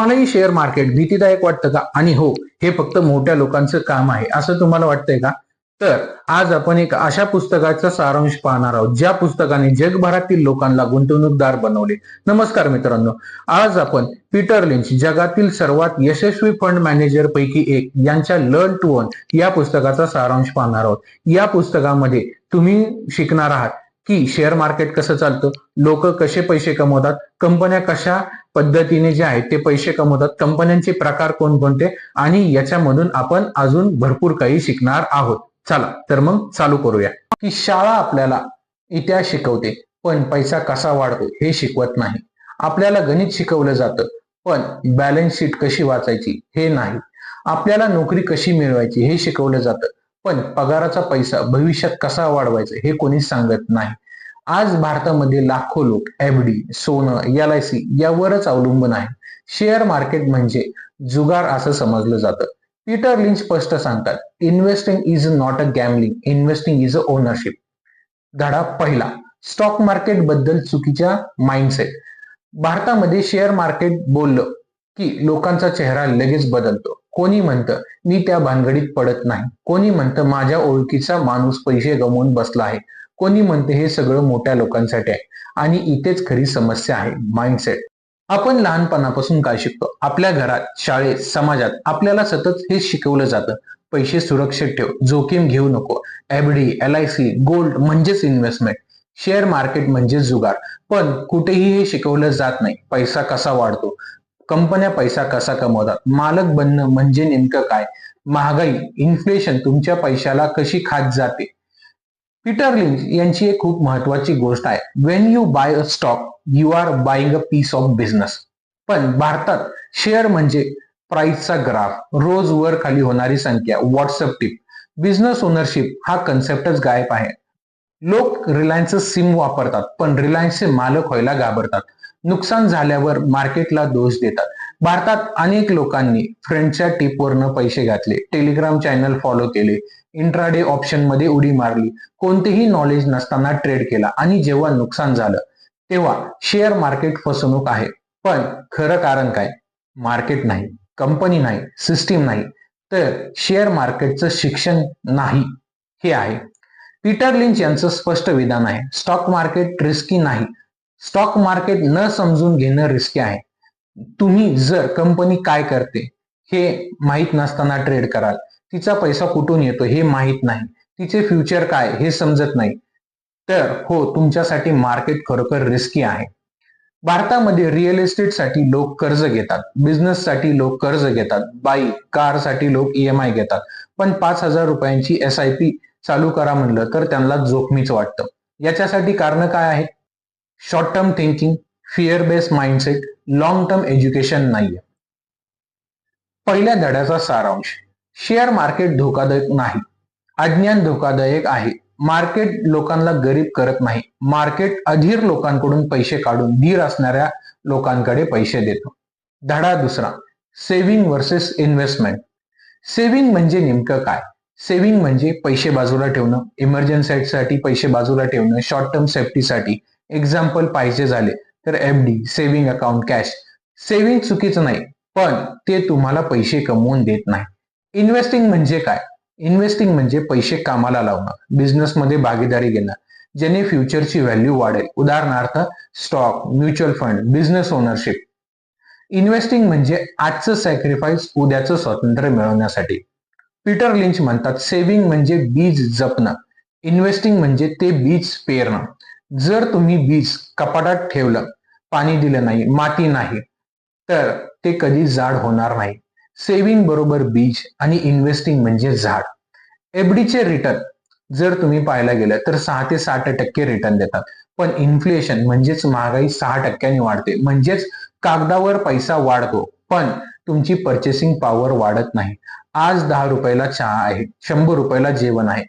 मलाही share market भीतीदायक वाटतं का? आणि हो, हे फक्त मोठ्या लोकांचं काम आहे असं तुम्हाला वाटतंय का? तर आज आपण एक अशा पुस्तकाचा सारांश पाहणार आहोत ज्या पुस्तकाने जगभरातील लोकांना गुंतवणूकदार बनवले. नमस्कार मित्रांनो, आज आपण पीटर लिंच, जगातील सर्वात यशस्वी फंड मॅनेजर पैकी एक, यांच्या लर्न टू अर्न या पुस्तकाचा सारांश पाहणार आहोत. या पुस्तकामध्ये तुम्ही शिकणार आहात की शेअर मार्केट कसं चालतं, लोक कसे पैसे कमवतात, कंपन्या कशा पद्धतीने जे आहेत ते पैसे कमवतात, कंपन्यांचे प्रकार कोणकोणते, आणि याच्यामधून आपण अजून भरपूर काही शिकणार आहोत. चला तर मग चालू करूया. की शाळा आपल्याला इतिहास शिकवते पण पैसा कसा वाढतो हे शिकवत नाही. आपल्याला गणित शिकवलं जातं पण बॅलन्स शीट कशी वाचायची हे नाही. आपल्याला नोकरी कशी मिळवायची हे शिकवलं जातं पण पगाराचा पैसा भविष्यात कसा वाढवायचा हे कोणीच सांगत नाही. आज भारतामध्ये लाखो लोक एफडी, सोनं, LIC यावरच अवलंबून आहे. शेअर मार्केट म्हणजे जुगार असं समजलं जातं. पीटर लिंच स्पष्ट सांगतात, investing is not a gambling, investing is a ownership. धडा पहिला, स्टॉक मार्केट बद्दल चुकीच्या माइंडसेट. भारतामध्ये शेअर मार्केट बोललं की लोकांचा चेहरा लगेच बदलतो. कोणी म्हणतं मी त्या भानगडीत पडत नाही, कोणी म्हणतं माझ्या ओळखीचा माणूस पैसे गमावून बसला आहे, कोणी म्हणते हे सगळं मोठ्या लोकांसाठी आहे. आणि इथेच खरी समस्या आहे, माइंडसेट. आपण लहानपणापासून काय शिकतो? आपल्या घरात, शाळेत, समाजात आपल्याला सतत हे शिकवलं जातं, पैसे सुरक्षित ठेव, जोखीम घेऊ नको, एफडी, LIC, गोल्ड म्हणजेच इन्व्हेस्टमेंट, शेअर मार्केट म्हणजे जुगार. पण कुठेही हे शिकवलं जात नाही पैसा कसा वाढतो, कंपन्या पैसा कसा कमवतात, मालक बनणं म्हणजे नेमकं काय, महागाई, इन्फ्लेशन तुमच्या पैशाला कशी खात जाते. पीटर लिंच यांची एक खूप महत्वाची गोष्ट आहे, when you buy a stock you are buying a piece of business. पण भारतात शेअर म्हणजे प्राइसचा ग्राफ, रोज वर खाली होणारी संख्या, व्हॉट्सअप टिप. बिझनेस ओनरशिप हा कन्सेप्टच गायब आहे. लोक रिलायन्सचं सिम वापरतात पण रिलायन्सचे मालक व्हायला घाबरतात. नुकसान झाल्यावर मार्केटला दोष देतात. भारतात अनेक लोकांनी फ्रेंडच्या टिपवरनं पैसे घातले, टेलिग्राम चॅनल फॉलो केले, इंट्राडे ऑप्शन मध्ये उडी मारली, कोणतेही नॉलेज नसताना ट्रेड केला, आणि जेव्हा नुकसान झालं तेव्हा शेअर मार्केट फसवणूक आहे. पण खरं कारण काय? मार्केट नाही, कंपनी नाही, सिस्टीम नाही, तर शेअर मार्केटचं शिक्षण नाही हे आहे. पीटर लिंच यांचं स्पष्ट विधान आहे, स्टॉक मार्केट रिस्की नाही, स्टॉक मार्केट न समजून घेणं रिस्की आहे. तुम्ही जर कंपनी काय करते हे माहीत नसताना ट्रेड कराल, तिचा पैसा कुठून येतो हे माहीत नाही, तिचे फ्युचर काय हे समजत नाही, तर हो, तुमच्यासाठी मार्केट खरोखर रिस्की आहे. भारतामध्ये रिअल एस्टेट साठी लोक कर्ज घेतात, बिझनेस साठी लोक कर्ज घेतात, बाईक, कार साठी लोक EMI घेतात, पण 5,000 रुपयांची SIP चालू करा म्हणलं तर त्यांना जोखमीच वाटतं. याच्यासाठी कारण काय आहेत? Short term thinking, fear based mindset, long term education नाहीये. पहिल्या धड्याचा सारांश, शेअर मार्केट धोकादायक नाही, अज्ञान धोकादायक आहे. मार्केट लोकांना गरीब करत नाही, मार्केट अधीर लोकांकडून पैसे काढून धीर असणाऱ्या लोकांकडे पैसे देतो. धडा दुसरा, सेव्हिंग वर्सेस इन्व्हेस्टमेंट. सेव्हिंग म्हणजे नेमकं काय? सेव्हिंग म्हणजे पैसे बाजूला ठेवणं, इमर्जन्सीसाठी पैसे बाजूला ठेवणं, शॉर्ट टर्म सेफ्टीसाठी. एक्झाम्पल पाहिजे झाले तर FD, saving account, cash. Saving चुकीचं नाही पण ते तुम्हाला पैसे कमवून देत नाही. इन्व्हेस्टिंग म्हणजे काय? इन्व्हेस्टिंग म्हणजे पैसे कामाला लावणं, बिझनेसमध्ये भागीदारी घेणं, ज्याने फ्युचरची व्हॅल्यू वाढेल. उदाहरणार्थ stock, mutual fund, business ownership. Investing म्हणजे आजचं सॅक्रिफाईस उद्याचं स्वातंत्र्य मिळवण्यासाठी. पीटर लिंच म्हणतात, सेव्हिंग म्हणजे बीज जपणं, इन्व्हेस्टिंग म्हणजे ते बीज पेरणं. जर तुम्ही बीज कपाटात ठेवलं, पाणी दिलं नाही, माती नाही, तर ते कधी झाड होणार नाही. सेव्हिंग बरोबर बीज आणि इन्व्हेस्टिंग म्हणजे झाड. FDचे रिटर्न जर तुम्ही पाहायला गेलं तर 6 ते 60% रिटर्न देतात, पण इन्फ्लेशन म्हणजेच महागाई 6% वाढते, म्हणजेच कागदावर पैसा वाढतो पण तुमची पर्चेसिंग पॉवर वाढत नाही. आज 10 रुपयाला चहा आहे, 100 रुपयाला जेवण आहे.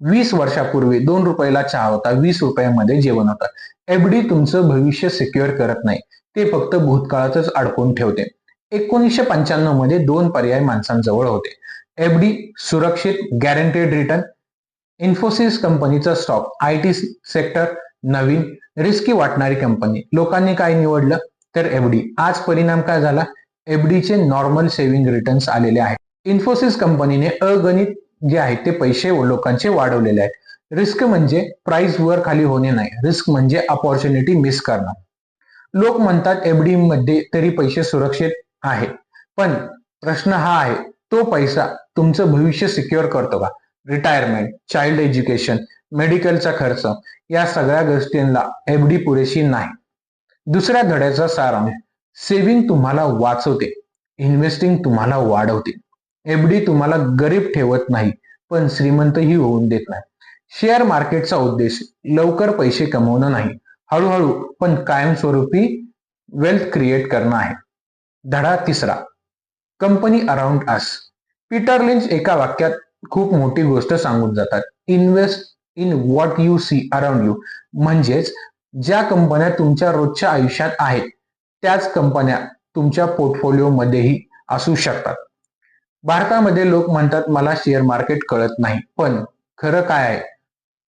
20 वर्षापूर्वी 2 रुपयाला चहा होता, 20 रुपयामध्ये जेवण होतं. FD तुमचं भविष्य सिक्युअर करत नाही, ते फक्त भूतकाळातच अडकून ठेवते. 1995 मध्ये 2 पर्याय माणसांजवळ होते, FD सुरक्षित गॅरंटेड रिटर्न, इन्फोसिस कंपनीचा stock, IT sector Naveen risky वाटणारी कंपनी. लोकांनी काय निवडलं? तर FD. आज परिणाम काय झाला? एफडीचे नॉर्मल सेव्हिंग रिटर्न्स आलेले आहेत. इन्फोसिस कंपनीने अगणित जे आहेत ते पैसे लोकांचे वाढवलेले आहेत. रिस्क म्हणजे प्राइस वर खाली होणे नाही, रिस्क म्हणजे अपॉर्च्युनिटी मिस करणं. लोक म्हणतात एफडी मध्ये तरी पैसे सुरक्षित आहे, पण प्रश्न हा आहे, तो पैसा तुमचं भविष्य सिक्युअर करतो का? रिटायरमेंट, चाइल्ड एज्युकेशन, मेडिकलचा खर्च, या सगळ्या गोष्टींना एफडी पुरेशी नाही. दुसऱ्या धड्याचा सारांश, सेव्हिंग तुम्हाला वाचवते, इन्व्हेस्टिंग तुम्हाला वाढवते. एफडी तुम्हाला गरीब ठेवत नाही, पण श्रीमंतही होऊन देत नाही. शेअर मार्केटचा उद्देश लवकर पैसे कमवणं नाही, हळूहळू पण कायमस्वरूपी वेल्थ क्रिएट करणं आहे. धडा तिसरा, company around us. Peter Lynch एका वाक्यात खूप मोठी गोष्ट सांगून जातात. Invest in what you see around you. म्हणजेच ज्या कंपन्या तुमच्या रोजच्या आयुष्यात आहेत त्याच कंपन्या तुमच्या पोर्टफोलिओ मध्येही असू शकतात. भारतामध्ये लोक म्हणतात मला शेअर मार्केट कळत नाही, पण खरं काय आहे?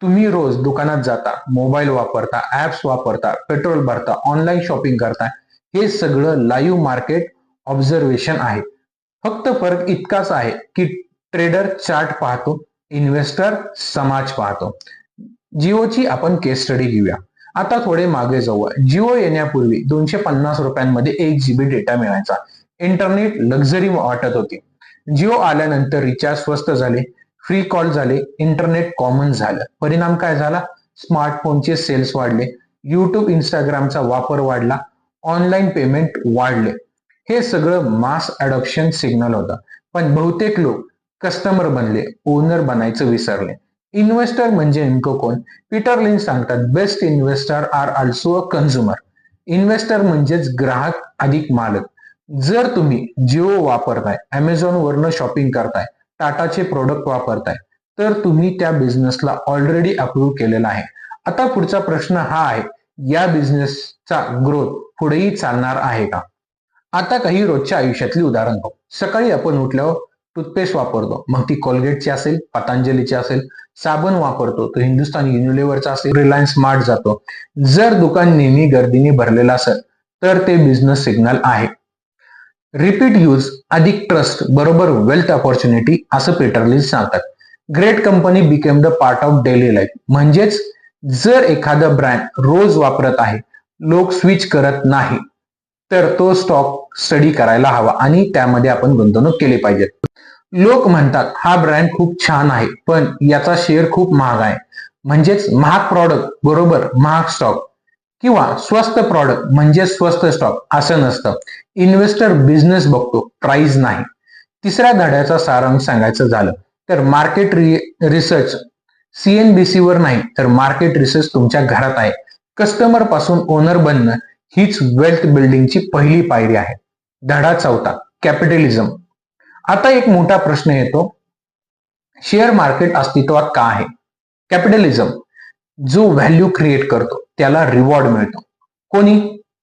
तुम्ही रोज दुकानात जाता, मोबाईल वापरता, ऍप्स वापरता, पेट्रोल भरता, ऑनलाईन शॉपिंग करता, हे सगळं लाईव्ह मार्केट ऑब्झर्वेशन आहे. फक्त फरक इतकाच आहे की ट्रेडर चार्ट पाहतो, इन्व्हेस्टर समाज पाहतो. जिओची आपण केस स्टडी घेऊया. आता थोडे मागे जाऊया. जिओ येण्यापूर्वी 250 रुपयांमध्ये 1 GB डेटा मिळायचा. इंटरनेट लक्झरी वाटत होती. जिओ आल्यानंतर रिचार्ज स्वस्त झाले, फ्री कॉल झाले, इंटरनेट कॉमन झालं. परिणाम काय झाला? स्मार्टफोनचे सेल्स वाढले, युट्यूब इंस्टाग्रामचा वापर वाढला, ऑनलाईन पेमेंट वाढले. हे सगळं मास अडॉप्शन सिग्नल होतं. पण बहुतेक लोक कस्टमर बनले, ओनर बनायचं विसरले. इन्व्हेस्टर म्हणजे नेमकं कोण? पीटर लिंच सांगतात, best investor are also a consumer. Investor म्हणजेच ग्राहक अधिक मालक. जर तुम्ही जिओ वापरताय, अमेझॉन वरनं शॉपिंग करताय, टाटाचे प्रोडक्ट वापरताय, तर तुम्ही त्या बिझनेसला ऑलरेडी अप्रूव्ह केलेला आहे. आता पुढचा प्रश्न हा आहे, या बिझनेसचा ग्रोथ पुढेही चालणार आहे का? आता काही रोजच्या आयुष्यातली उदाहरण पाहू. सकाळी आपण उठल्यावर टूथपेस्ट वापरतो, मग ती कोलगेटची असेल, पतंजलीची असेल. साबण वापरतो, तो हिंदुस्तान युनिलिव्हरचा असेल, रिलायन्स स्मार्ट जातो. जर दुकान नेहमी गर्दीने भरलेलं असेल तर ते बिझनेस सिग्नल आहे. रिपीट यूज अधिक ट्रस्ट बरोबर वेल्थ ऑपॉर्च्युनिटी, असं पीटर लिंच सांगतात. Great company became the part of daily life. म्हणजेच जर एखादा ब्रँड रोज वापरत आहे, लोक स्विच करत नाही, तर तो स्टॉक स्टडी करायला हवा आणि त्यामध्ये आपण गुंतवणूक केली पाहिजे. लोक म्हणतात हा ब्रँड खूप छान आहे, पण याचा शेअर खूप महाग आहे. म्हणजेच महाग प्रॉडक्ट बरोबर महाग स्टॉक, किंवा स्वस्त प्रॉडक्ट म्हणजे स्वस्त स्टॉक असं नसतं. इन्व्हेस्टर बिझनेस बघतो, प्राइस नाही. तिसऱ्या धड्याचा सारांश सांगायचं झालं तर मार्केट रिसर्च CNBC वर नाही, तर मार्केट रिसर्च तुमच्या घरात आहे. कस्टमर पासून ओनर बनणं हीच वेल्थ बिल्डिंगची पहिली पायरी आहे. धडा चौथा, कॅपिटलिझम. आता एक मोठा प्रश्न येतो, शेअर मार्केट अस्तित्वात का आहे? कॅपिटलिझम, जो व्हॅल्यू क्रिएट करतो त्याला रिवॉर्ड मिळतो. कोणी?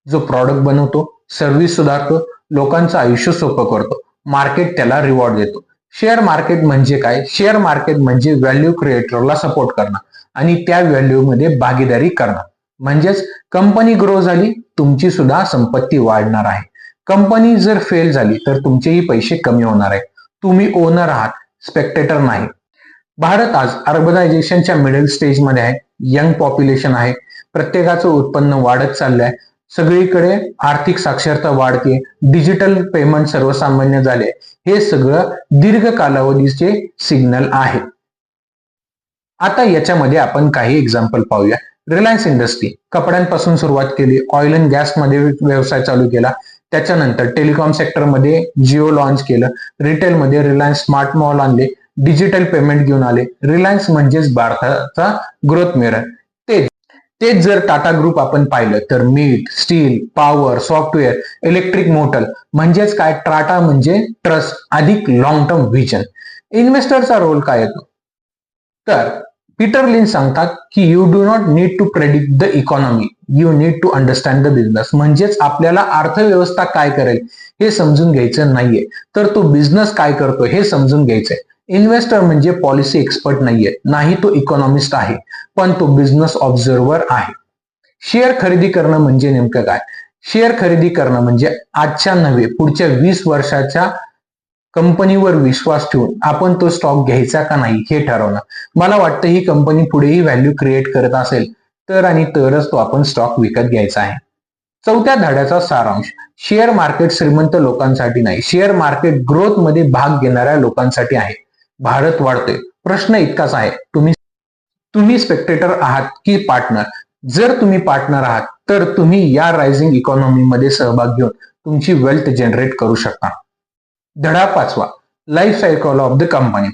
जो प्रॉडक्ट बनवतो, सर्व्हिस सुधारतो, लोकांचं आयुष्य सोपं करतो, मार्केट त्याला रिवॉर्ड देतो. शेअर मार्केट म्हणजे काय? शेअर मार्केट म्हणजे व्हॅल्यू क्रिएटरला सपोर्ट करणं आणि त्या व्हॅल्यू मध्ये भागीदारी करणं. म्हणजेच कंपनी ग्रो झाली, तुमची सुद्धा संपत्ती वाढणार आहे. कंपनी जर फेल झाली तर तुमचेही पैसे कमी होणार आहे. तुम्ही ओनर आहात, स्पेक्टेटर नाही. भारत आज अर्बनायझेशनच्या मिडल स्टेज मध्ये आहे. यंग पॉप्युलेशन आहे, प्रत्येकाचं उत्पन्न वाढत चाललंय, सगळीकडे आर्थिक साक्षरता वाढते, डिजिटल पेमेंट सर्वसामान्य झाले. हे सगळं दीर्घ कालावधीचे सिग्नल आहे. आता याच्यामध्ये आपण काही एक्झाम्पल पाहूया. रिलायन्स इंडस्ट्री कपड्यांपासून सुरुवात केली, ऑइल अँड गॅस मध्ये व्यवसाय चालू केला, त्याच्यानंतर टेलिकॉम सेक्टरमध्ये जिओ लॉन्च केलं, रिटेलमध्ये रिलायन्स स्मार्ट मॉल आणले, डिजिटल पेमेंट घेऊन आले. रिलायन्स म्हणजेच भारताचा ग्रोथ मिरर. तेच जर टाटा ग्रुप आपण पाहिलं तर मीठ, steel, power, software, electric motor. म्हणजेच काय? टाटा म्हणजे ट्रस्ट अधिक लॉंग टर्म व्हिजन. इन्व्हेस्टरचा रोल काय येतो? तर पीटर लिंच सांगतात की you do not need to predict the economy, you need to understand the business. म्हणजेच आपल्याला अर्थव्यवस्था काय करेल हे समजून घ्यायचं नाहीये, तर तो बिझनेस काय करतो हे समजून घ्यायचंय. इन्व्हेस्टर म्हणजे पॉलिसी एक्सपर्ट नाहीये, नाही तो इकॉनॉमिस्ट आहे, पण तो बिझनेस ऑब्झर्व्हर आहे. शेअर खरेदी करणं म्हणजे नेमकं काय? शेअर खरेदी करणं म्हणजे आजच्या नव्हे पुढच्या 20 वर्षाच्या कंपनीवर विश्वास ठेवून आपण तो स्टॉक घ्यायचा का नाही हे ठरवणं. मला वाटतं ही कंपनी पुढेही व्हॅल्यू क्रिएट करत असेल तर आणि तरच तो आपण स्टॉक विकत घ्यायचा आहे. चौथ्या धड्याचा सारांश. शेअर मार्केट श्रीमंत लोकांसाठी नाही, शेअर मार्केट ग्रोथ मध्ये भाग घेणाऱ्या लोकांसाठी आहे. भारत वाढतोय, प्रश्न इतकाच आहे, तुम्ही स्पेक्टेटर आहात की पार्टनर? जर तुम्ही पार्टनर आहात तर तुम्ही या रायझिंग इकॉनॉमी मध्ये सहभाग घेऊन तुमची वेल्थ जनरेट करू शकता. धडा 5वा, life cycle of the company.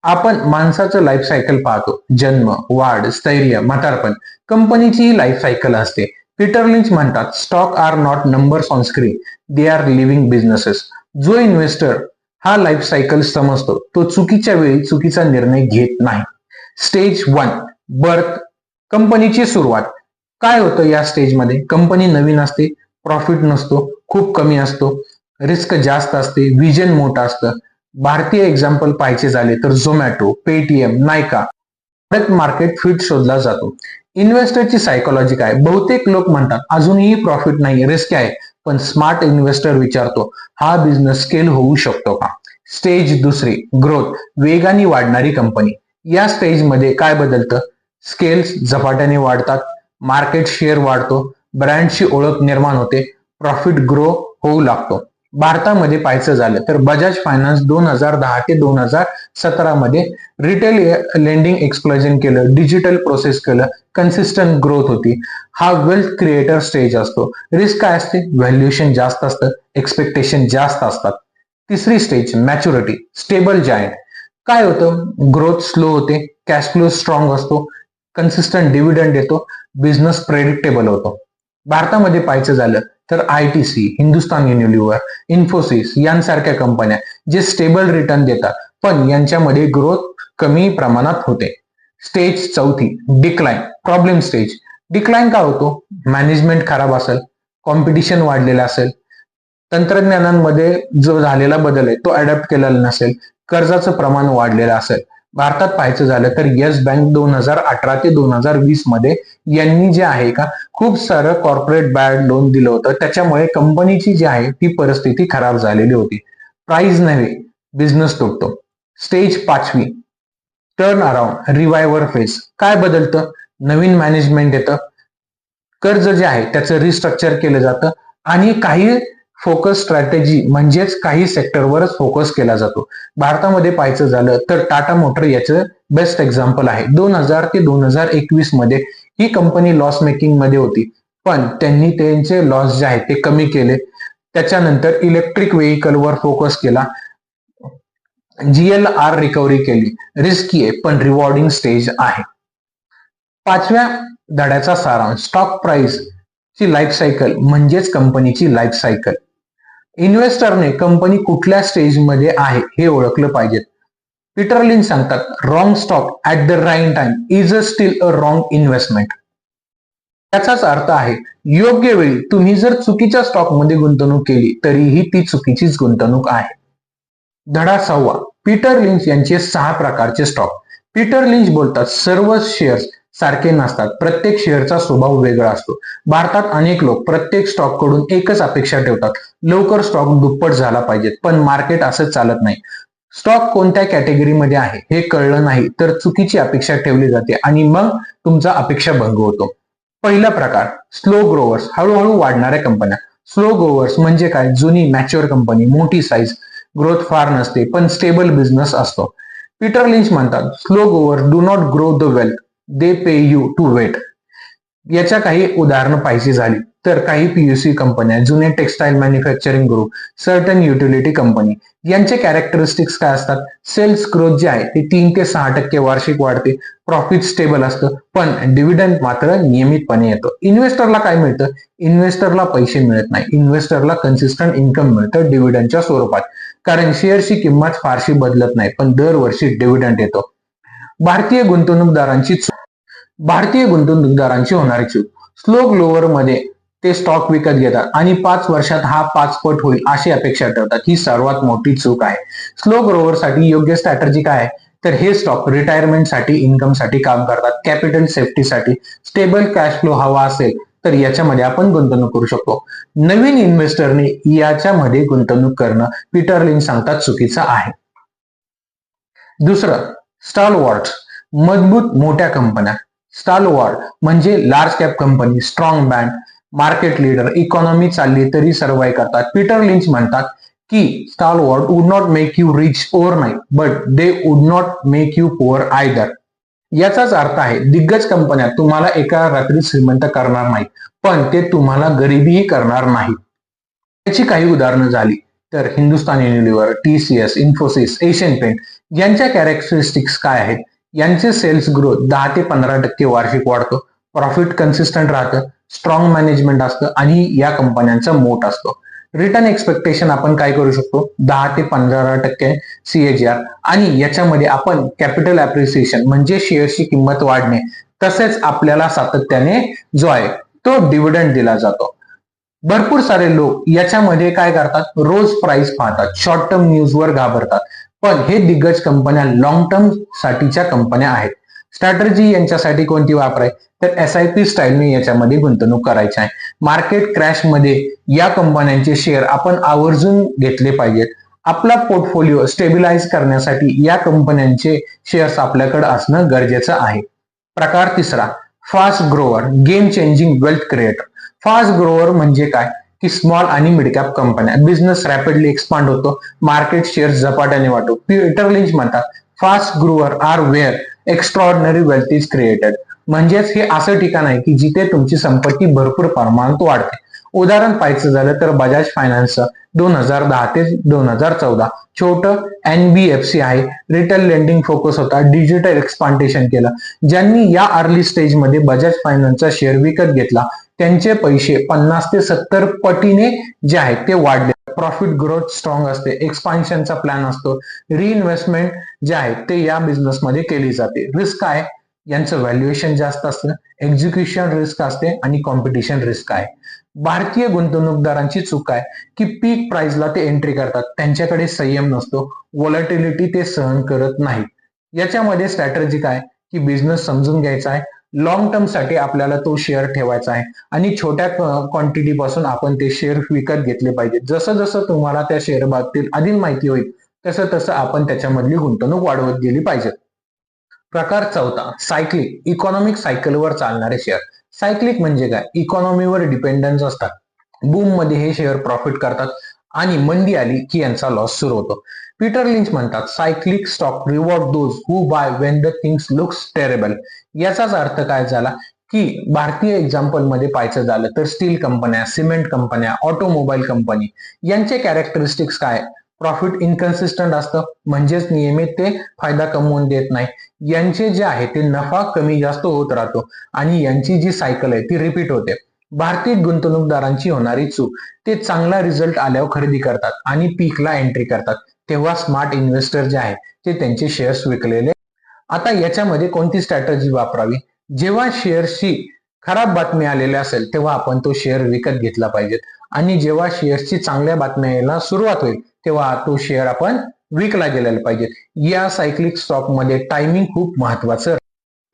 आपण माणसाचं लाईफ सायकल पाहतो, जन्म, वाढ, स्थैर्य, म्हातारपण. कंपनीची ही लाईफ सायकल असते. पीटर लिंच म्हणतात, stock are not numbers on screen, they are living businesses. जो इन्व्हेस्टर हा लाईफ सायकल समजतो तो चुकीच्या वेळी चुकीचा निर्णय घेत नाही. स्टेज 1, बर्थ, कंपनीची सुरुवात. काय होतं या स्टेजमध्ये? कंपनी नवीन असते, प्रॉफिट नसतो, खूप कमी असतो, रिस्क जास्त असते, विजन मोठं असतं. भारतीय एक्झाम्पल पाहायचे झाले तर झोमॅटो, पेटीएम, नायका. प्रोडक्ट मार्केट फिट शोधला जातो. इन्व्हेस्टरची सायकोलॉजी काय? बहुतेक लोक म्हणतात अजूनही प्रॉफिट नाही, रिस्क आहे, पण स्मार्ट इन्व्हेस्टर विचारतो हा बिझनेस स्केल होऊ शकतो का? स्टेज 2, ग्रोथ, वेगाने वाढणारी कंपनी. या स्टेज मध्ये काय बदलतं? स्केल्स झपाट्याने वाढतात, मार्केट शेअर वाढतो, ब्रँडची ओळख निर्माण होते, प्रॉफिट ग्रो होऊ लागतो. भारतामध्ये पाहायचं झालं तर बजाज फायनान्स 2010 ते 2017 मध्ये रिटेल लेंडिंग एक्सप्लोजन केलं, डिजिटल प्रोसेस केलं, कन्सिस्टंट ग्रोथ होती. हा वेल्थ क्रिएटर स्टेज असतो. रिस्क काय असते? व्हॅल्युएशन जास्त असतं, एक्सपेक्टेशन जास्त असतात. तिसरी स्टेज, मॅच्युरिटी, स्टेबल जायंट. काय होतं? ग्रोथ स्लो होते, कॅश फ्लो स्ट्रॉंग असतो, कन्सिस्टंट डिव्हिडंड येतो, बिझनेस प्रेडिक्टेबल होतो. भारतामध्ये पाहायचं झालं तर आयटीसी, हिंदुस्तान युनिलिव्हर, इन्फोसिस यांसारख्या कंपन्या जे स्टेबल रिटर्न देतात पण यांच्यामध्ये ग्रोथ कमी प्रमाणात होते. Stage 4, decline, problem stage. Decline का होतो? मॅनेजमेंट खराब असेल, कॉम्पिटिशन वाढलेलं असेल, तंत्रज्ञानामध्ये जो झालेला बदल आहे तो अडॅप्ट केलेला नसेल, कर्जाचं प्रमाण वाढलेलं असेल. भारतात पाहायचं झालं तर येस बँक 2018 ते 2020 मध्ये यांनी जे आहे का खूप सारं कॉर्पोरेट बॅड लोन दिलं होतं, त्याच्यामुळे कंपनीची जी आहे ती परिस्थिती खराब झालेली होती. प्राइस नव्हे, बिझनेस तुटतो. Stage 5, turn around, revival phase. काय बदलतं? नवीन मॅनेजमेंट येतं, कर्ज जे आहे त्याचं रिस्ट्रक्चर केलं जातं आणि काही फोकस स्ट्रॅटेजी म्हणजेच काही सेक्टरवरच फोकस केला जातो. भारतामध्ये पाहायचं झालं तर टाटा मोटर याचं बेस्ट एक्झाम्पल आहे. 2000 ते 2021 मध्ये ही कंपनी लॉस मेकिंग मध्ये होती, पण त्यांनी त्यांचे लॉस जे आहे ते कमी केले. त्याच्यानंतर इलेक्ट्रिक व्हेकलवर फोकस केला, GLR रिकव्हरी केली. रिस्की आहे पण रिवॉर्डिंग स्टेज आहे. 5व्या धड्याचा सारांश, स्टॉक प्राइस ची लाईफ सायकल म्हणजेच कंपनीची लाईफ सायकल. इन्व्हेस्टरने कंपनी कुठल्या स्टेजमध्ये आहे हे ओळखलं पाहिजे. पीटर लिंच सांगतात, wrong stock at the right time is a still a wrong investment. त्याचाच अर्थ आहे योग्य वेळी तुम्ही जर चुकीच्या स्टॉक मध्ये गुंतवणूक केली तरीही ती चुकीचीच गुंतवणूक आहे. धडा 6, पीटर लिंच यांचे 6 प्रकारचे स्टॉक. पीटर लिंच बोलतात सर्व शेअर्स सारखे नसतात, प्रत्येक शेअरचा स्वभाव वेगळा असतो. भारतात अनेक लोक प्रत्येक स्टॉक कडून एकच अपेक्षा ठेवतात, लवकर स्टॉक दुप्पट झाला पाहिजे, पण मार्केट असं चालत नाही. स्टॉक कोणत्या कॅटेगरीमध्ये आहे हे कळलं नाही तर चुकीची अपेक्षा ठेवली जाते आणि मग तुमचा अपेक्षा भंग होतो. पहिला प्रकार, स्लो ग्रोवर्स, हळूहळू वाढणाऱ्या कंपन्या. स्लो ग्रोवर्स म्हणजे काय? जुनी मॅच्युअर कंपनी, मोठी साईज, ग्रोथ फार नसते पण स्टेबल बिझनेस असतो. पीटर लिंच म्हणतात, slow growers do not grow the wealth, they pay you to wait. याच्या काही उदाहरणं पाहिजे झाली तर काही पीयूसी कंपन्या, जुने textile manufacturing group, certain utility company यांचे कॅरेक्टरिस्टिक्स काय असतात? सेल्स ग्रोथ जे आहे ते 3 ते 6% वार्षिक वाढते, प्रॉफिट स्टेबल असतं पण डिव्हिडंड मात्र नियमितपणे येतो. इन्व्हेस्टरला काय मिळतं? इन्व्हेस्टरला पैसे मिळत नाही, इन्व्हेस्टरला कन्सिस्टंट इन्कम मिळतं डिव्हिडंडच्या स्वरूपात, कारण शेअरची किंमत फारशी बदलत नाही पण दरवर्षी डिव्हिडंड येतो. भारतीय गुंतवणूकदारांची होणारी चूक, स्लो ग्रोवर मध्ये ते स्टॉक विकत घेतात आणि 5 वर्षात हा 5 पट होईल अशी अपेक्षा ठेवतात. ही सर्वात मोठी चूक आहे. स्लो ग्रोवर साठी योग्य स्ट्रॅटेजी काय आहे? तर हे स्टॉक रिटायरमेंट साठी, इन्कम साठी काम करतात, कॅपिटल सेफ्टीसाठी. स्टेबल कॅश फ्लो हवा असेल तर याच्यामध्ये आपण गुंतवणूक करू शकतो. नवीन इन्व्हेस्टरने याच्यामध्ये गुंतवणूक करणं पीटर लिंच सांगतात चुकीचं आहे. दुसरं, स्टॉलवॉर्ट्स, मजबूत मोठ्या कंपन्या. स्टॉलवॉर्ट म्हणजे large cap company, strong brand, market leader, economy चालली तरी सर्वाइव्ह करतात. पीटर लिंच म्हणतात की stalwart would not make you rich overnight, but they would not make you poor either. याचाच अर्थ आहे, दिग्गज कंपन्या तुम्हाला एका रात्री श्रीमंत करणार नाही, पण ते तुम्हाला गरिबीही करणार नाही. याची काही उदाहरणं झाली तर Hindustan Unilever, TCS, Infosys, Asian paint यांच्या कॅरेक्टरिस्टिक्स काय आहेत? यांचे सेल्स ग्रोथ 10 ते 15% वार्षिक वाढतो, प्रॉफिट कन्सिस्टंट राहतं, स्ट्रॉंग मॅनेजमेंट असतं आणि या कंपन्यांचा मोठ असतो. रिटर्न एक्सपेक्टेशन आपण काय करू शकतो? 10 ते 15% CAGR, आणि याच्यामध्ये आपण कॅपिटल अप्रिसिएशन म्हणजे शेअरची किंमत वाढणे, तसेच आपल्याला सातत्याने जो आहे तो डिव्हिडंड दिला जातो. भरपूर सारे लोक याच्यामध्ये काय करतात? रोज प्राइस पाहतात, शॉर्ट टर्म न्यूजवर घाबरतात, पण हे दिग्गज कंपन्या लॉंग टर्म साठीच्या कंपन्या आहेत. स्ट्रॅटर्जी यांच्यासाठी कोणती वापराय? तर SIP स्टाईलने याच्यामध्ये गुंतवणूक करायची आहे. मार्केट क्रॅश मध्ये या कंपन्यांचे शेअर आपण आवर्जून घेतले पाहिजेत. आपला पोर्टफोलिओ स्टेबिलाइज करण्यासाठी या कंपन्यांचे शेअर्स आपल्याकडे असणं गरजेचं आहे. प्रकार तिसरा, fast grower, game changing wealth creator. Fast grower म्हणजे काय? की स्मॉल आणि मिड कॅप कंपन्या, बिझनेस रॅपिडली एक्सपांड होतो, मार्केट शेअर झपाट्याने वाढतो. पीटर लिंच म्हणतात fast grower are where extraordinary wealth is created. म्हणजेच हे असं ठिकाण आहे की जिथे तुमची संपत्ती भरपूर प्रमाणात वाढते. उदाहरण पाहायचं झालं तर बजाज फायनान्सचं 2010 ते 2014 छोटं NBFC आहे. रिटेल लेंडिंग फोकस होता, डिजिटल एक्सपांडेशन केलं. ज्यांनी या अर्ली स्टेज मध्ये बजाज फायनान्सचा शेअर विकत घेतला त्यांचे पैसे 50 ते 70 पटीने जे आहेत ते वाढले. प्रॉफिट ग्रोथ स्ट्रॉंग असते, एक्सपान्शनचा प्लॅन असतो, रिइन्व्हेस्टमेंट जे आहे ते या बिझनेस मध्ये केली जाते. रिस्क आहे, यांचं व्हॅल्युएशन जास्त असतं, एक्झिक्युशन रिस्क असते आणि कॉम्पिटिशन रिस्क आहे. भारतीय गुंतवणूकदारांची चूक आहे की पीक प्राइसला ते एंट्री करतात, त्यांच्याकडे संयम नसतो, व्हॉलॅटिलिटी ते सहन करत नाहीत. याच्यामध्ये स्ट्रॅटर्जी काय की बिझनेस समजून घ्यायचा आहे, लॉंग टर्म साठी आपल्याला तो शेअर ठेवायचा आहे आणि छोट्या क्वांटिटी पासून आपण ते शेअर विकत घेतले पाहिजे. जसं जसं तुम्हाला त्या शेअर बाबतीत अधिक माहिती होईल तसं तसं आपण त्याच्यामधली गुंतवणूक वाढवत गेली पाहिजे. प्रकार चौथा, सायक्लिक, इकॉनॉमिक सायकलवर चालणारे शेअर. सायक्लिक म्हणजे काय? इकॉनॉमीवर डिपेंडन्स असतात. बूम मध्ये हे शेअर प्रॉफिट करतात आणि मंदी आली की यांचा लॉस सुरू होतो. पीटर लिंच म्हणतात cyclic stock reward those who by when the things looks terrible. याचाच अर्थ काय झाला की भारतीय एक्झाम्पल मध्ये पाहायचं झालं तर स्टील कंपन्या, सिमेंट कंपन्या, ऑटोमोबाईल कंपनी यांचे कॅरेक्टरिस्टिक्स काय? प्रॉफिट इनकन्सिस्टंट असतं, म्हणजेच नियमित ते फायदा कमवून देत नाही. यांचे जे आहे ते नफा कमी जास्त होत राहतो आणि यांची जी सायकल आहे ती रिपीट होते. भारतीय गुंतवणूकदारांची होणारी चूक, ते चांगला रिझल्ट आल्यावर खरेदी करतात आणि पीकला एंट्री करतात, तेव्हा स्मार्ट इन्व्हेस्टर जे आहे ते त्यांचे शेअर्स विकलेले. आता याच्यामध्ये कोणती स्ट्रॅटर्जी वापरावी? जेव्हा शेअर्सची खराब बातमी आलेली असेल तेव्हा आपण तो शेअर विकत घेतला पाहिजे आणि जेव्हा शेअर्सची चांगल्या बातम्या यायला सुरुवात होईल तेव्हा तो शेअर आपण विकला गेलेला पाहिजे. या सायक्लिक स्टॉक मध्ये टायमिंग खूप महत्वाचं.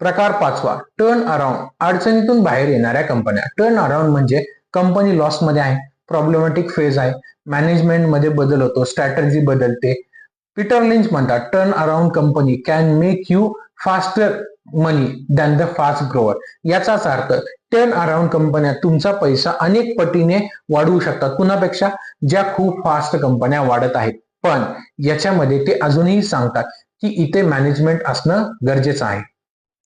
प्रकार पाचवा, टर्न अराउंड, अडचणीतून बाहेर येणाऱ्या कंपन्या. टर्न अराउंड म्हणजे कंपनी लॉस मध्ये आहे, प्रॉब्लेमॅटिक फेज आहे, मॅनेजमेंट मध्ये बदल होतो, स्ट्रॅटर्जी बदलते. पीटर लिंच म्हणतात turn around company can make you faster money than the fast grower. याचाच अर्थ टर्न अराउंड कंपन्या तुमचा पैसा अनेक पटीने वाढवू शकतात कुणापेक्षा? ज्या खूप फास्ट कंपन्या वाढत आहेत. पण याच्यामध्ये ते अजूनही सांगतात की इथे मॅनेजमेंट असणं गरजेचं आहे.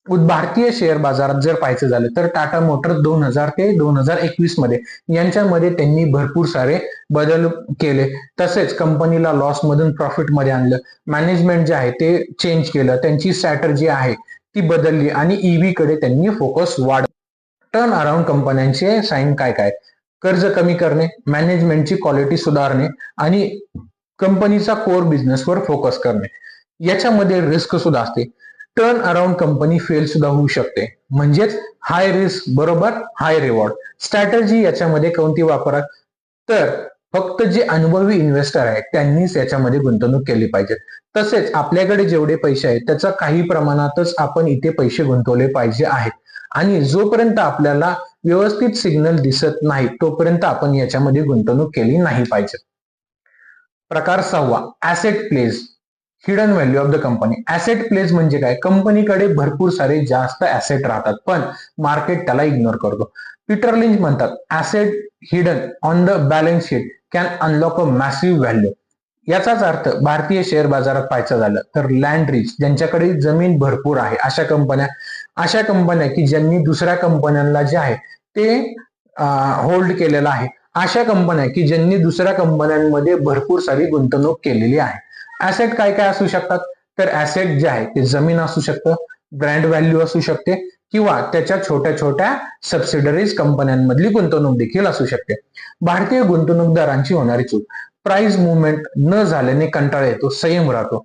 भारतीय शेअर बाजारात जर पाहायचं झालं तर टाटा मोटर 2000 ते 2021 मध्ये यांच्यामध्ये त्यांनी भरपूर सारे बदल केले. तसेच कंपनीला लॉस मधून प्रॉफिट मध्ये आणलं, मॅनेजमेंट जे आहे ते चेंज केलं, त्यांची स्ट्रॅटर्जी आहे ती बदलली आणि EV कडे त्यांनी फोकस वाढ. टर्न अराउंड कंपन्यांचे साईन काय काय? कर्ज कमी करणे, मॅनेजमेंटची क्वालिटी सुधारणे आणि कंपनीचा कोर बिझनेसवर फोकस करणे. याच्यामध्ये रिस्क सुद्धा असते. टर्न अराउंड कंपनी फेल सुद्धा होऊ शकते, म्हणजेच हाय रिस्क बरोबर हाय रिवॉर्ड. स्ट्रॅटर्जी याच्यामध्ये कोणती वापरा? तर फक्त जे अनुभवी इन्व्हेस्टर आहेत त्यांनीच याच्यामध्ये गुंतवणूक केली पाहिजे. तसेच आपल्याकडे जेवढे पैसे आहेत त्याचा काही प्रमाणातच आपण इथे पैसे गुंतवले पाहिजे आहेत आणि जोपर्यंत आपल्याला व्यवस्थित सिग्नल दिसत नाही तोपर्यंत आपण याच्यामध्ये गुंतवणूक केली नाही पाहिजे. प्रकार 6, asset plays, hidden value of the company. Asset plays म्हणजे काय? कंपनीकडे भरपूर सारे जास्त ऍसेट राहतात पण मार्केट त्याला इग्नोर करतो. पीटर लिंच म्हणतात, asset hidden on the balance sheet can unlock a massive value. याचाच अर्थ भारतीय शेअर बाजारात पाहायचं झालं तर लँड रिच, ज्यांच्याकडे जमीन भरपूर आहे, अशा कंपन्या की ज्यांनी दुसऱ्या कंपन्यांना जे आहे ते होल्ड केलेलं आहे, अशा कंपन्या की ज्यांनी दुसऱ्या कंपन्यांमध्ये भरपूर सारी गुंतवणूक केलेली आहे. ऍसेट काय काय असू शकतात? तर ऍसेट जे आहे ते जमीन असू शकतं, ब्रँड व्हॅल्यू असू शकते किंवा त्याच्या छोट्या छोट्या सबसिडरीज कंपन्यांमधली गुंतवणूक देखील असू शकते. भारतीय गुंतवणूकदारांची होणारी चूक, प्राइस मुवमेंट न झाल्याने कंटाळा येतो, संयम राहतो.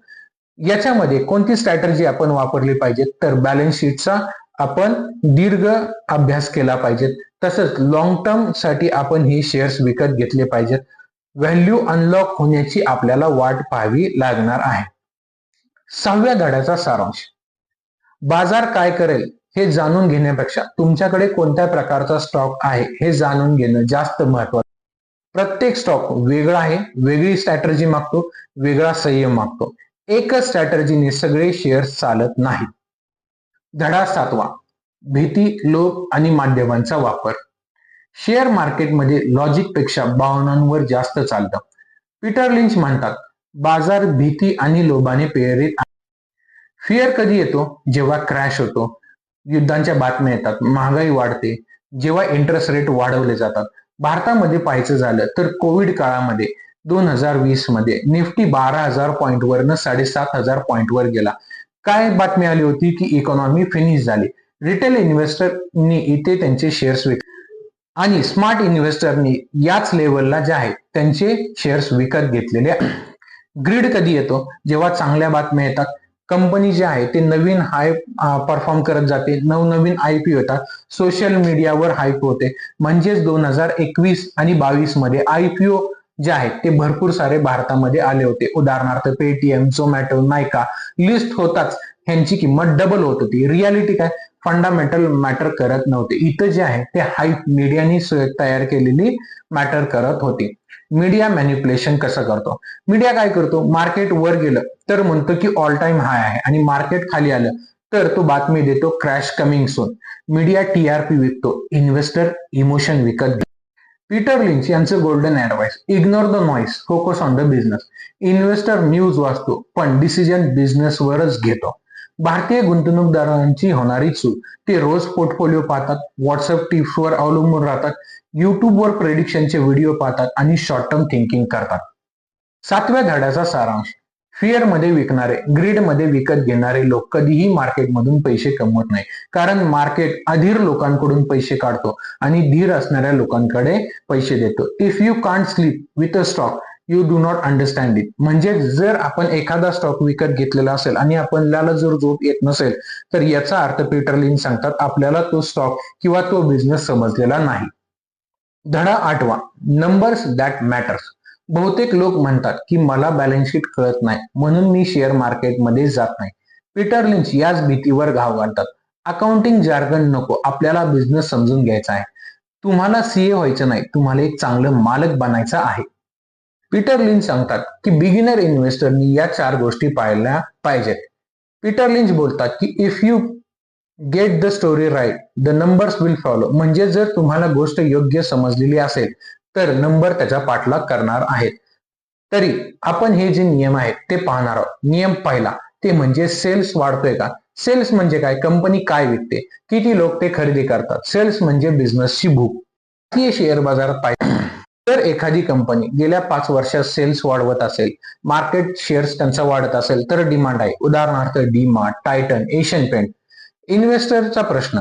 याच्यामध्ये कोणती स्ट्रॅटर्जी आपण वापरली पाहिजे? तर बॅलन्स शीटचा आपण दीर्घ अभ्यास केला पाहिजे. तसंच लॉंग टर्म साठी आपण ही शेअर्स विकत घेतले पाहिजेत. व्हॅल्यू अनलॉक होण्याची आपल्याला वाट पाहावी लागणार आहे. 6व्या धड्याचा सारांश, बाजार काय करेल हे जाणून घेण्यापेक्षा तुमच्याकडे कोणत्या प्रकारचा स्टॉक आहे हे जाणून घेणं जास्त महत्वाचं. प्रत्येक स्टॉक वेगळा आहे, वेगळी स्ट्रॅटर्जी मागतो, वेगळा संयम मागतो. एकच स्ट्रॅटर्जीने सगळे शेअर्स चालत नाहीत. धडा 7वा, भीती, लोभ आणि माध्यमांचा वापर. शेअर मार्केटमध्ये लॉजिकपेक्षा भावनांवर जास्त चालतं. पीटर लिंच म्हणतात, बाजार भीती आणि लोभाने प्रेरित आहे. फिअर कधी येतो? जेव्हा क्रॅश होतो, युद्धांच्या बातम्या येतात, महागाई वाढते, जेव्हा इंटरेस्ट रेट वाढवले जातात. भारतामध्ये पाहायचं झालं तर कोविड काळामध्ये 2020 मध्ये निफ्टी 12,000 पॉईंट वरनं 7,500 पॉईंट वर गेला. काय बातमी आली होती की इकॉनॉमी फिनिश झाली. रिटेल इन्व्हेस्टरनी इथे त्यांचे शेअर्स विकले आणि स्मार्ट इन्व्हेस्टरनी याच लेवलला जे आहे त्यांचे शेअर्स विकत घेतलेले आहेत. ग्रीड कधी येतो? जेव्हा चांगल्या बातम्या येतात, कंपनी जे आहे ते नवीन हाय परफॉर्म करत जाते, नवनवीन आयपीओ येतात, सोशल मीडियावर हाईप होते. म्हणजेच 2021 आणि 22 मध्ये आयपीओ जे आहेत ते भरपूर सारे भारतामध्ये आले होते. उदाहरणार्थ पेटीएम, झोमॅटो, नायका, लिस्ट होताच ह्यांची किंमत डबल होत होती. रियालिटी काय? फंडामेंटल मॅटर करत नव्हते. इथं जे आहे ते हाईप मीडियानी तयार केलेली मॅटर करत होती. मीडिया मॅनिप्युलेशन कसं करतो? मीडिया काय करतो? मार्केट वर गेलं तर म्हणतो की ऑल टाइम हाय आहे आणि मार्केट खाली आलं तर तो बातमी देतो crash coming soon. Media TRP विकतो, इन्व्हेस्टर इमोशन विकत घेतो. पीटर लिंच यांचं golden advice, ignore the noise, focus on the business. Investor news वाचतो पण डिसिजन बिझनेसवरच घेतो. भारतीय गुंतवणूकदारांची होणारी चूक, ते रोज पोर्टफोलिओ पाहतात, व्हॉट्सअप टिप्सवर अवलंबून राहतात, युट्यूबवर प्रेडिक्शनचे व्हिडिओ पाहतात आणि शॉर्ट टर्म थिंकिंग करतात. 7व्या धड्याचा सारांश, फिअर मध्ये विकणारे, ग्रीड मध्ये विकत घेणारे लोक कधीही मार्केटमधून पैसे कमवत नाही. कारण मार्केट अधीर लोकांकडून पैसे काढतो आणि धीर असणाऱ्या लोकांकडे पैसे देतो. If you can't sleep with a stock you do not understand it. म्हणजे जर आपण एखादा स्टॉक विकत घेतलेला असेल आणि आपल्याला जर झोप येत नसेल तर याचा अर्थ पीटर लिंच सांगतात आपल्याला तो स्टॉक किंवा तो बिझनेस समजलेला नाही. धडा 8वा, नंबर्स दॅट मॅटर्स. बहुतेक लोक म्हणतात की मला बॅलन्स शीट कळत नाही म्हणून मी शेअर मार्केटमध्ये जात नाही. पीटर लिंच याच भीतीवर घाव घालतात. अकाउंटिंग जार्गन नको, आपल्याला बिझनेस समजून घ्यायचा आहे. तुम्हाला सीए व्हायचं नाही, तुम्हाला एक चांगलं मालक बनायचं आहे. पीटर लिंच सांगतात की बिगिनर इन्व्हेस्टरनी या 4 गोष्टी पाहिल्या पाहिजेत. पीटर लिंच बोलतात की if you get the story write the numbers will follow. म्हणजे जर तुम्हाला गोष्ट योग्य समजलेली असेल तर नंबर त्याचा पाठलाग करणार आहेत. तरी आपण हे जे नियम आहेत ते पाहणार आहोत. नियम पहिला ते म्हणजे सेल्स वाढतोय का? सेल्स म्हणजे काय? कंपनी काय विकते, किती लोक ते खरेदी करतात. सेल्स म्हणजे बिझनेसची भूक. भारतीय शेअर बाजारात पाहिजे तर एखादी कंपनी गेल्या 5 वर्षात सेल्स वाढवत असेल, मार्केट शेअर्स त्यांचा वाढत असेल तर डिमांड आहे. उदाहरणार्थ डीमार्ट, टायटन, एशियन पेंट. इन्व्हेस्टरचा प्रश्न,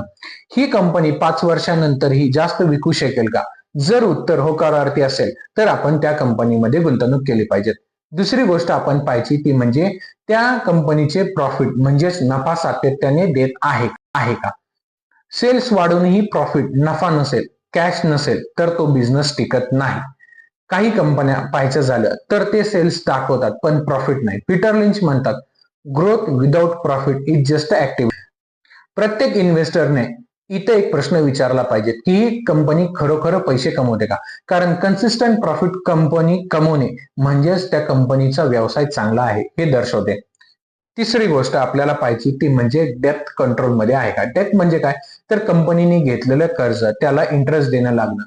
ही कंपनी 5 वर्षानंतरही जास्त विकू शकेल का? जर उत्तर होकारार्थी असेल तर आपण त्या कंपनीमध्ये गुंतवणूक केली पाहिजे. दुसरी गोष्ट आपण पाहायची ती म्हणजे त्या कंपनीचे प्रॉफिट म्हणजेच नफा सातत्याने देत आहे का? सेल्स वाढूनही प्रॉफिट, नफा नसेल, कॅश नसेल तर तो बिझनेस टिकत नाही. काही कंपन्या पाहायचं झालं तर ते सेल्स दाखवतात पण प्रॉफिट नाही. पीटर लिंच म्हणतात growth without profit is just activity. प्रत्येक इन्व्हेस्टरने इथे एक प्रश्न विचारला पाहिजे की ही कंपनी खरोखर पैसे कमवते का? कारण कन्सिस्टंट प्रॉफिट कंपनी कमवणे म्हणजेच त्या कंपनीचा व्यवसाय चांगला आहे हे दर्शवते. तिसरी गोष्ट आपल्याला पाहिजे ती म्हणजे डेप्थ कंट्रोल मध्ये आहे का? डेप्थ म्हणजे काय? तर कंपनीने घेतलेलं कर्ज त्याला इंटरेस्ट देणं लागणं.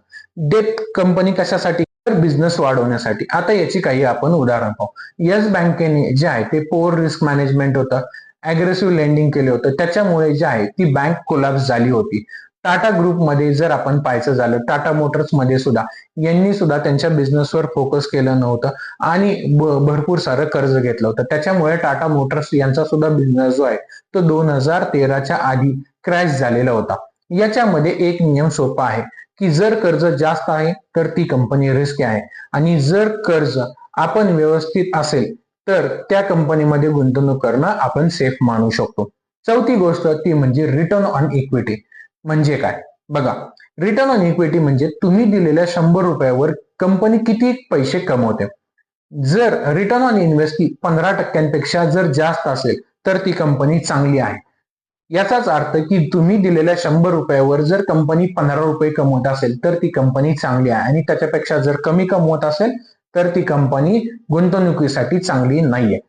डेप्थ कंपनी कशासाठी? तर बिझनेस वाढवण्यासाठी. आता याची काही आपण उदाहरण पाहू. येस बँकेने जे आहे ते पोअर रिस्क मॅनेजमेंट होतं, अग्रेसिव्ह लेंडिंग केले होतं, त्याच्यामुळे जे आहे ती बँक कोलॅप्स झाली होती. टाटा ग्रुपमध्ये जर आपण पाहायचं झालं, टाटा मोटर्स मध्ये सुद्धा यांनी सुद्धा त्यांच्या बिझनेसवर फोकस केलं नव्हतं आणि भरपूर सारं कर्ज घेतलं होतं. त्याच्यामुळे टाटा मोटर्स यांचा सुद्धा बिझनेस जो आहे तो 2013च्या आधी क्रॅश झालेला होता. याच्यामध्ये एक नियम सोपा आहे की जर कर्ज जास्त आहे तर ती कंपनी रिस्क आहे आणि जर कर्ज आपण व्यवस्थित असेल तर त्या कंपनीमध्ये गुंतवणूक करणं आपण सेफ मानू शकतो. चौथी गोष्ट ती म्हणजे रिटर्न ऑन इक्विटी. म्हणजे काय? बघा, रिटर्न ऑन इक्विटी म्हणजे तुम्ही दिलेल्या 100 रुपयावर कंपनी किती पैसे कमवते. जर रिटर्न ऑन इन्व्हेस्टी 15% जर जास्त असेल तर ती कंपनी चांगली आहे. याचाच अर्थ की तुम्ही दिलेल्या 100 रुपयावर जर कंपनी 15 रुपये कमवत असेल तर ती कंपनी चांगली आहे आणि त्याच्यापेक्षा जर कमी कमवत असेल तर ती कंपनी गुंतवणुकीसाठी चांगली नाहीये.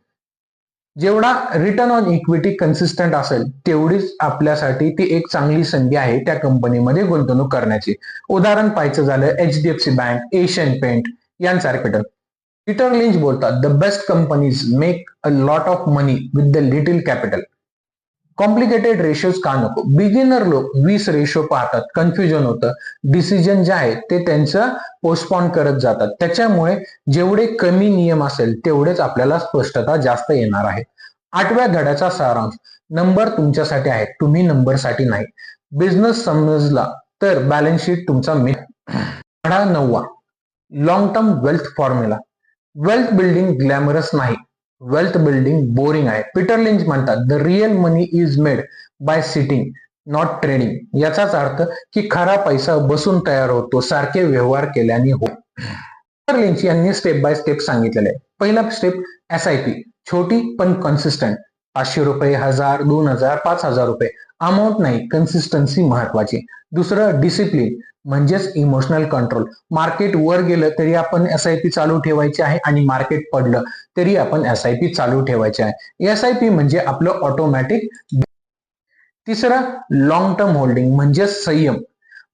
जेवढा रिटर्न ऑन इक्विटी कन्सिस्टंट असेल तेवढीच आपल्यासाठी ती एक चांगली संधी आहे त्या कंपनीमध्ये गुंतवणूक करण्याची. उदाहरण पाहायचं झालं HDFC बँक, एशियन पेंट यांसारखे. पीटर लिंच बोलतात, the best companies make a lot of money with the little capital. Complicated ratios का नको? बिगिनर लोक 20 रेशो पाहतात, कन्फ्युजन होतं, डिसिजन जे आहे ते त्यांचं पोस्टपोन करत जातात. त्याच्यामुळे जेवढे कमी नियम असेल तेवढेच आपल्याला स्पष्टता जास्त येणार आहे. 8व्या धड्याचा सारांश. नंबर तुमच्यासाठी आहे, तुम्ही नंबरसाठी नाही. बिझनेस समजला तर बॅलन्स शीट तुमचा धडा 9वा, long term wealth formula. Wealth building glamorous नाही, वेल्थ बिल्डिंग बोरिंग आहे. पीटर लिंच म्हणतात, the real money is made by sitting not trading. याचाच अर्थ की खरा पैसा बसून तयार होतो, सारखे व्यवहार केल्याने हो. पीटर लिंच यांनी स्टेप बाय स्टेप सांगितलेले आहे. पहिला स्टेप SIP, छोटी पण कन्सिस्टंट. 500 रुपये, 1000, 2000, 5000 रुपये. अमाऊंट नाही, कन्सिस्टन्सी महत्वाची. दुसरं डिसिप्लिन म्हणजेच इमोशनल कंट्रोल. मार्केट वर गेलं तरी आपण SIP चालू ठेवायची आहे आणि मार्केट पडलं तरी आपण SIP चालू ठेवायचे आहे. SIP म्हणजे आपलं ऑटोमॅटिक. तिसरं लॉंग टर्म होल्डिंग म्हणजे संयम.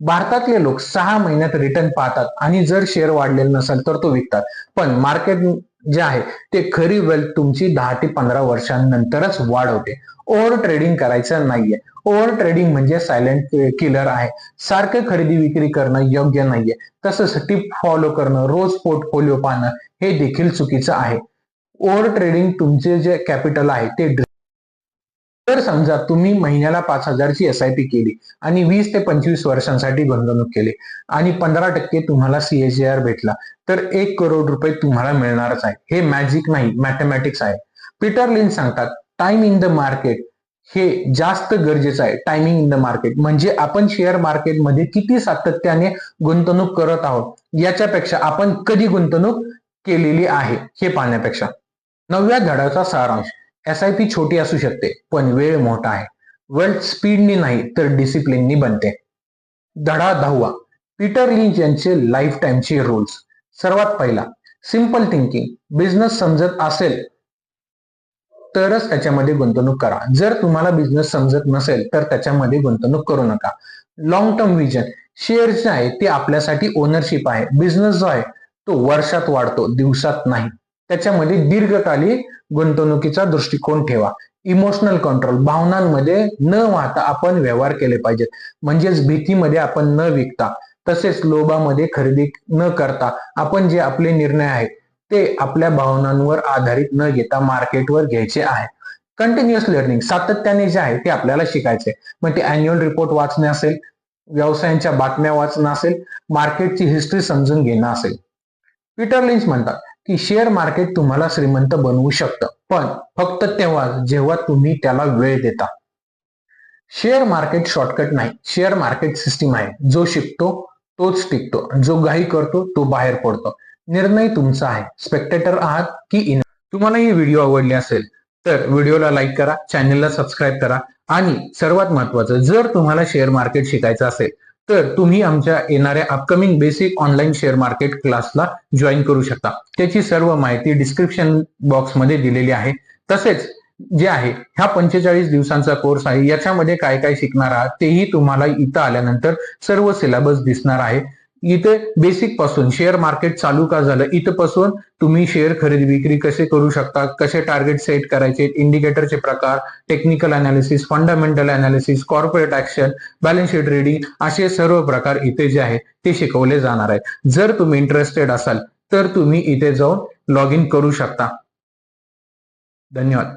भारतातले लोक 6 महिन्यात रिटर्न पाहतात आणि जर शेअर वाढलेला नसेल तर तो विकतात. पण मार्केट जे आहे ते खरी वेल्थ तुमची 10 ते 15 वर्षांनंतरच वाढवते. ओव्हर ट्रेडिंग करायचं नाहीये. ओव्हर ट्रेडिंग म्हणजे सायलेंट किलर आहे. सारखं खरेदी विक्री करणं योग्य नाहीये. तसंच टिप फॉलो करणं, रोज पोर्टफोलिओ पाहणं हे देखील चुकीचं आहे. ओव्हर ट्रेडिंग तुमचे जे कॅपिटल आहे ते. तर समजा तुम्ही महिन्याला 5,000ची SIP केली आणि 20 ते 25 वर्षांसाठी गुंतवणूक केली आणि 15% तुम्हाला CAGR भेटला तर 1 करोड रुपये तुम्हाला मिळणारच आहे. हे मॅजिक नाही, मॅथमॅटिक्स आहे. पीटर लिंच सांगतात, टाइम इन द मार्केट हे जास्त गरजेचं आहे. टायमिंग इन द मार्केट म्हणजे आपण शेअर मार्केटमध्ये किती सातत्याने गुंतवणूक करत आहोत याच्यापेक्षा आपण कधी गुंतवणूक केलेली आहे हे पाहण्यापेक्षा. 9व्या धड्याचा सारांश. SIP छोटी असू शकते पण वेळ मोठा आहे. वेल्थ स्पीडनी नाही तर डिसिप्लिननी बनते. धडा 10वा, पीटर लिंच यांचे लाईफ टाइमचे रूल्स. सर्वात पहिला, सिंपल थिंकिंग. बिझनेस समजत असेल तरच त्याच्यामध्ये गुंतवणूक करा. जर तुम्हाला बिझनेस समजत नसेल तर त्याच्यामध्ये गुंतवणूक करू नका. Long term vision. शेअर जे आहे ते आपल्यासाठी ओनरशिप आहे. बिझनेस जो आहे तो वर्षात वाढतो, दिवसात नाही. त्याच्यामध्ये दीर्घकालीन गुंतवणुकीचा दृष्टिकोन ठेवा. Emotional control. भावनांमध्ये न वाहता आपण व्यवहार केले पाहिजेत. म्हणजेच भीतीमध्ये आपण न विकता, तसेच लोभामध्ये खरेदी न करता आपण जे आपले निर्णय आहेत ते आपल्या भावनांवर आधारित न घेता मार्केटवर घ्यायचे आहे. Continuous learning. सातत्याने जे आहे ते आपल्याला शिकायचे. मग ते अॅन्युअल रिपोर्ट वाचणे असेल, व्यवसायांच्या बातम्या वाचणं असेल, मार्केटची हिस्ट्री समजून घेणं असेल. पीटर लिंच म्हणतात की शेअर मार्केट तुम्हाला श्रीमंत बनवू शकतं, पण फक्त तेव्हा जेव्हा तुम्ही त्याला वेळ देता. शेअर मार्केट शॉर्टकट नाही, शेअर मार्केट सिस्टीम आहे. जो शिकतो तोच टिकतो, जो घाई करतो तो बाहेर पडतो. निर्णय तुमचा आहे. स्पेक्टेटर आहात की तुम्हाला ही व्हिडिओ आवडली असेल तर व्हिडिओला लाईक करा, चॅनलला सबस्क्राईब करा आणि सर्वात महत्वाचं, जर तुम्हाला शेअर मार्केट शिकायचं असेल तर तुम्ही आमच्या येणाऱ्या upcoming basic online share market क्लासला जॉईन करू शकता. त्याची सर्व माहिती डिस्क्रिप्शन बॉक्समध्ये दिलेली आहे. तसेच जे आहे ह्या 45 दिवसांचा कोर्स आहे, याच्यामध्ये काय काय शिकणार आहात तेही तुम्हाला इथं आल्यानंतर सर्व सिलेबस दिसणार आहे. इथे बेसिक पासून शेअर मार्केट चालू का झालं इथपासून तुम्ही शेअर खरेदी विक्री कसे करू शकता, कसे टार्गेट सेट करायचे, इंडिकेटरचे प्रकार, technical analysis, fundamental analysis, corporate action, balance sheet reading, असे सर्व प्रकार इथे जे आहे ते शिकवले जाणार आहेत. जर तुम्ही इंटरेस्टेड असाल तर तुम्ही इथे जाऊन लॉग इन करू शकता. धन्यवाद.